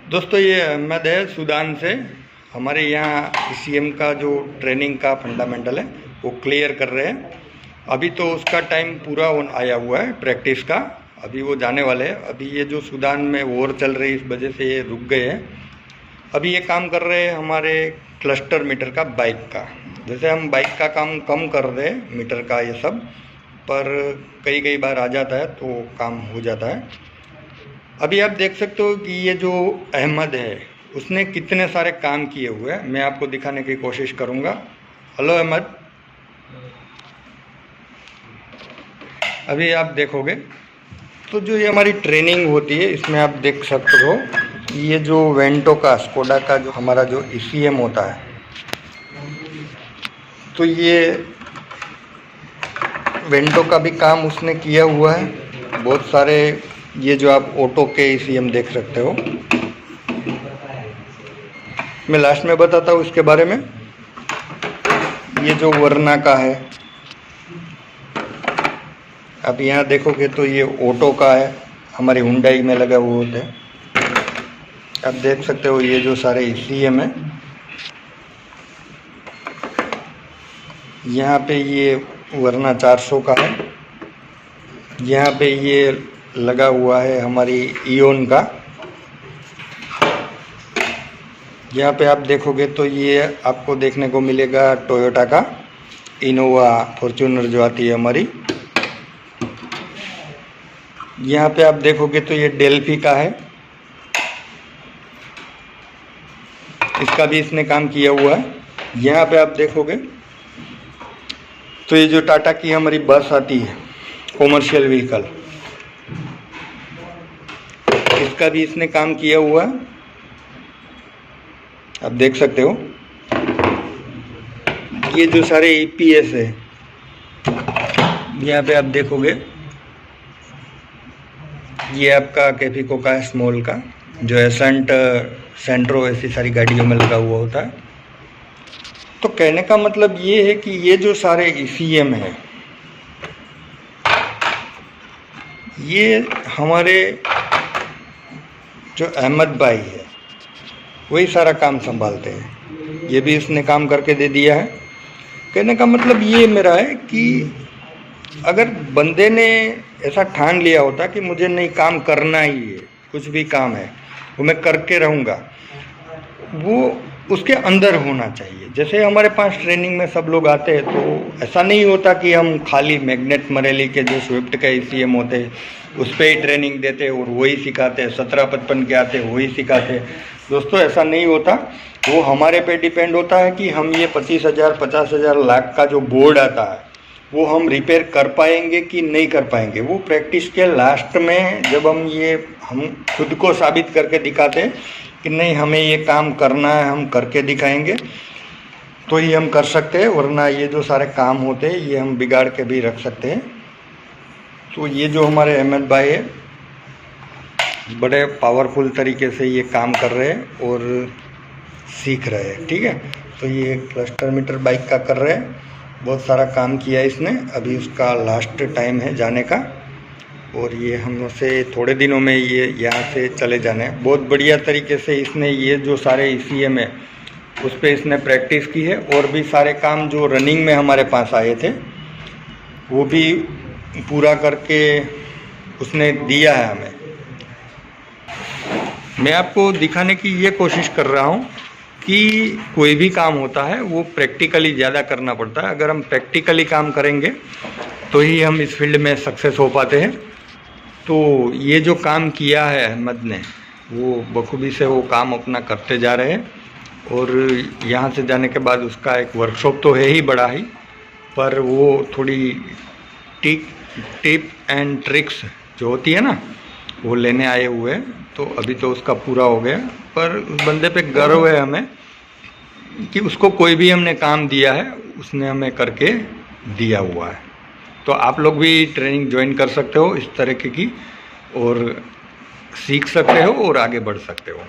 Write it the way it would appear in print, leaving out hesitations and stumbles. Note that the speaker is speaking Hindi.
दोस्तों ये अहमद है सूडान से। हमारे यहाँ ईसीएम का जो ट्रेनिंग का फंडामेंटल है वो क्लियर कर रहे हैं। अभी तो उसका टाइम पूरा आया हुआ है प्रैक्टिस का, अभी वो जाने वाले हैं। अभी ये जो सूडान में वॉर चल रही है इस वजह से ये रुक गए हैं। अभी ये काम कर रहे हैं हमारे क्लस्टर मीटर का, बाइक का। जैसे हम बाइक का काम कम कर रहे हैं मीटर का ये सब, पर कई बार आ जाता है तो काम हो जाता है। अभी आप देख सकते हो कि ये जो अहमद है उसने कितने सारे काम किए हुए हैं, मैं आपको दिखाने की कोशिश करूँगा। हेलो अहमद, अभी आप देखोगे तो जो ये हमारी ट्रेनिंग होती है इसमें आप देख सकते हो ये जो वेंटो का, स्कोडा का जो हमारा जो ईसीएम होता है, तो ये वेंटो का भी काम उसने किया हुआ है बहुत सारे। ये जो आप ऑटो के ईसीएम देख सकते हो, मैं लास्ट में बताता हूँ इसके बारे में। ये जो वरना का है, आप यहाँ देखोगे तो ये ऑटो का है, हमारी हुंडई में लगा हुआ होता है। आप देख सकते हो ये जो सारे ईसीएम है, यहाँ पे ये वरना 400 का है। यहाँ पे ये लगा हुआ है हमारी इओन का। यहाँ पे आप देखोगे तो ये आपको देखने को मिलेगा टोयोटा का इनोवा फॉर्च्यूनर जो आती है हमारी। यहाँ पे आप देखोगे तो ये डेल्फी का है, इसका भी इसने काम किया हुआ है। यहाँ पे आप देखोगे तो ये जो टाटा की हमारी बस आती है कॉमर्शियल व्हीकल, इसका भी इसने काम किया हुआ है, आप देख सकते हो। ये जो सारे ईपीएस है, यहाँ पे आप देखोगे ये आपका कैफिको का है, स्मॉल का, जो एसेंट सेंट्रो ऐसी सारी गाड़ियों में लगा हुआ होता है। तो कहने का मतलब ये है कि ये जो सारे ईसीएम है ये हमारे जो अहमद भाई है वही सारा काम संभालते हैं। ये भी इसने काम करके दे दिया है। कहने का मतलब ये मेरा है कि अगर बंदे ने ऐसा ठान लिया होता कि मुझे नहीं काम करना ही है, कुछ भी काम है वो मैं करके रहूँगा, वो उसके अंदर होना चाहिए। जैसे हमारे पास ट्रेनिंग में सब लोग आते हैं तो ऐसा नहीं होता कि हम खाली मैग्नेट मरेली के जो स्विफ्ट के ईसीएम होते हैं उस पर ही ट्रेनिंग देते हैं और वही सिखाते हैं। 1755 के आते हैं वही सिखाते हैं। दोस्तों ऐसा नहीं होता, वो हमारे पे डिपेंड होता है कि हम ये 25,000 50,000 लाख का जो बोर्ड आता है वो हम रिपेयर कर पाएंगे कि नहीं कर पाएंगे। वो प्रैक्टिस के लास्ट में जब हम खुद को साबित करके दिखाते हैं कि नहीं हमें ये काम करना है, हम करके दिखाएंगे, तो ही हम कर सकते हैं। वरना ये जो सारे काम होते हैं ये हम बिगाड़ के भी रख सकते हैं। तो ये जो हमारे अहमद भाई है बड़े पावरफुल तरीके से ये काम कर रहे हैं और सीख रहे हैं, ठीक है। तो ये क्लस्टर मीटर बाइक का कर रहे हैं, बहुत सारा काम किया इसने। अभी उसका लास्ट टाइम है जाने का और ये हमसे थोड़े दिनों में ये यहाँ से चले जाने हैं। बहुत बढ़िया तरीके से इसने ये जो सारे ईसीएम है उस पर इसने प्रैक्टिस की है। और भी सारे काम जो रनिंग में हमारे पास आए थे वो भी पूरा करके उसने दिया है हमें। मैं आपको दिखाने की ये कोशिश कर रहा हूँ कि कोई भी काम होता है वो प्रैक्टिकली ज़्यादा करना पड़ता है। अगर हम प्रैक्टिकली काम करेंगे तो ही हम इस फील्ड में सक्सेस हो पाते हैं। तो ये जो काम किया है अहमद ने वो बखूबी से वो काम अपना करते जा रहे हैं। और यहाँ से जाने के बाद उसका एक वर्कशॉप तो है ही बड़ा ही, पर वो थोड़ी टिप एंड ट्रिक्स जो होती है ना वो लेने आए हुए हैं। तो अभी तो उसका पूरा हो गया, पर उस बंदे पे गर्व है हमें कि उसको कोई भी हमने काम दिया है उसने हमें करके दिया हुआ है। तो आप लोग भी ट्रेनिंग ज्वाइन कर सकते हो इस तरीके की और सीख सकते हो और आगे बढ़ सकते हो।